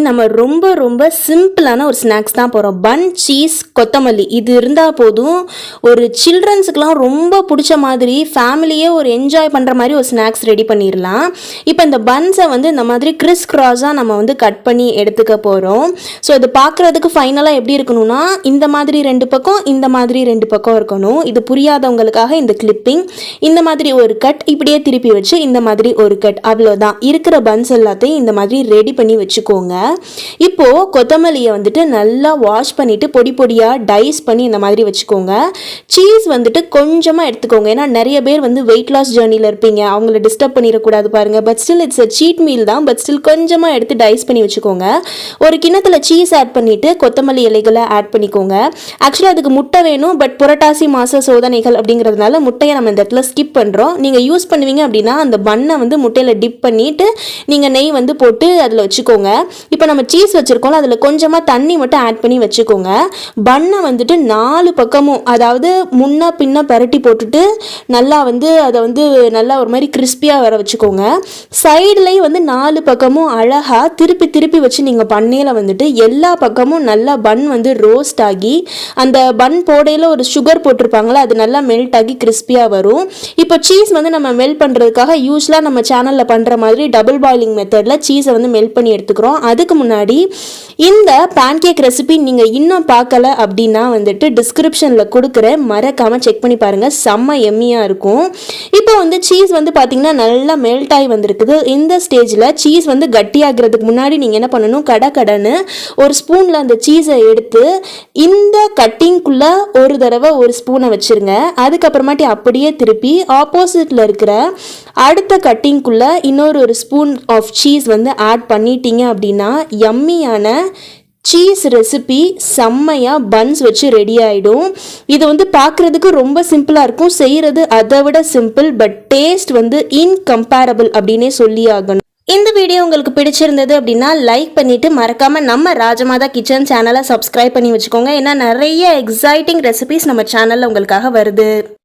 நம்ம ரொம்ப ரொம்ப சிம்பிளான ஒரு ஸ்நாக்ஸ் தான் போகிறோம். பன், சீஸ், கொத்தமல்லி இது இருந்தால் போதும். ஒரு சில்ட்ரன்ஸுக்கெலாம் ரொம்ப பிடிச்ச மாதிரி ஃபேமிலியே ஒரு என்ஜாய் பண்ணுற மாதிரி ஒரு ஸ்நாக்ஸ் ரெடி பண்ணிடலாம். இப்போ இந்த பன்ஸை இந்த மாதிரி கிறிஸ் கிராஸாக நம்ம கட் பண்ணி எடுத்துக்க போகிறோம். ஸோ இது பார்க்குறதுக்கு ஃபைனலாக எப்படி இருக்கணும்னா, இந்த மாதிரி 2 பக்கம், இந்த மாதிரி 2 பக்கம் இருக்கணும். இது புரியாதவங்களுக்காக இந்த கிளிப்பிங். இந்த மாதிரி ஒரு கட், இப்படியே திருப்பி வச்சு இந்த மாதிரி ஒரு கட், அவ்வளோதான். இருக்கிற பன்ஸ் எல்லாத்தையும் இந்த மாதிரி ரெடி பண்ணி வச்சுக்கோங்க. இப்போ கொத்தமல்லியை நல்லா வாஷ் பண்ணிட்டு பொடி பொடியா டைஸ் பண்ணி இந்த மாதிரி வச்சுக்கோங்க. சீஸ் கொஞ்சமாக எடுத்துக்கோங்க. ஏன்னா நிறைய பேர் வெயிட் லாஸ் ஜர்னியில் இருப்பீங்க, அவங்கள டிஸ்டர்ப் பண்ணிடக்கூடாது பாருங்க. But still it's a seat meal தான். பட் ஸ்டில் கொஞ்சமாக எடுத்து டைஸ் பண்ணி வச்சுக்கோங்க. ஒரு கிண்ணத்தில் சீஸ் ஆட் பண்ணிட்டு கொத்தமல்லி இலைகளை ஆட் பண்ணிக்கோங்க. ஆக்சுவலாக அதுக்கு முட்டை வேணும், பட் புரட்டாசி மாச சோதனைகள் அப்படிங்கிறதுனால முட்டையை நம்ம இந்த இடத்துல ஸ்கிப் பண்ணுறோம். நீங்கள் யூஸ் பண்ணுவீங்க அப்படின்னா அந்த பண்ணை முட்டையில் டிப் பண்ணிட்டு நீங்கள் நெய் போட்டு அதில் வச்சுக்கோங்க. இப்போ நம்ம சீஸ் வச்சுருக்கோம்ல, அதில் கொஞ்சமாக தண்ணி மட்டும் ஆட் பண்ணி வச்சுக்கோங்க. பண்ணை 4 பக்கமும், அதாவது முன்ன பின்ன பரட்டி போட்டுட்டு நல்லா அதை நல்லா ஒரு மாதிரி கிறிஸ்பியாக வர வச்சுக்கோங்க. சைட்லேயும் 4 பக்கமும் அழகாக திருப்பி திருப்பி வச்சு நீங்கள் பண்ணையில் எல்லா பக்கமும் நல்லா பன் ரோஸ்ட் ஆகி, அந்த பன் போடையில் ஒரு சுகர் போட்டிருப்பாங்களா, அது நல்லா மெல்ட் ஆகி கிறிஸ்பியாக வரும். இப்போ சீஸ் நம்ம மெல்ட் பண்ணுறதுக்காக யூஸ்வலாக நம்ம சேனலில் பண்ணுற மாதிரி டபுள் பாயிலிங் மெத்தடில் சீஸை மெல்ட் பண்ணி எடுத்துக்கிறோம். அதுக்கு முன்னாடி இந்த பேன்கேக் ரெசிபி நீங்கள் இன்னும் பார்க்கல அப்படின்னா டிஸ்கிரிப்ஷனில் கொடுக்குறேன், மறக்காமல் செக் பண்ணி பாருங்கள். செம்ம எம்மியாக இருக்கும். இப்போ சீஸ் பார்த்தீங்கன்னா நல்லா மெல்ட் ஆகி வந்திருக்குது. இந்த ஸ்டேஜில் சீஸ் கட்டியாகிறதுக்கு முன்னாடி நீங்கள் என்ன பண்ணணும், கடன்னு ஒரு ஸ்பூனில் அந்த சீஸை எடுத்து இந்த கட்டிங்குள்ளே ஒரு தடவை ஒரு ஸ்பூனை வச்சுருங்க. அதுக்கப்புறமாட்டி அப்படியே திருப்பி ஆப்போசிட்டில் இருக்கிற அடுத்த கட்டிங்குள்ளே இன்னொரு ஸ்பூன் ஆஃப் சீஸ் ஆட் பண்ணிட்டீங்க அப்படின்னா யம்மியான சீஸ் ரெசிபி செம்மையாக பன்ஸ் வச்சு ரெடி ஆகிடும். இது பார்க்குறதுக்கு ரொம்ப சிம்பிளாக இருக்கும், செய்கிறது அதை விட சிம்பிள். பட் டேஸ்ட் இன்கம்பேரபிள் அப்படின்னே சொல்லி ஆகணும். இந்த வீடியோ உங்களுக்கு பிடிச்சிருந்தது அப்படின்னா லைக் பண்ணிவிட்டு மறக்காமல் நம்ம ராஜமாதா கிச்சன் சேனலை சப்ஸ்கிரைப் பண்ணி வச்சுக்கோங்க. ஏன்னா நிறைய எக்ஸைட்டிங் ரெசிபிஸ் நம்ம சேனலில் உங்களுக்காக வருது.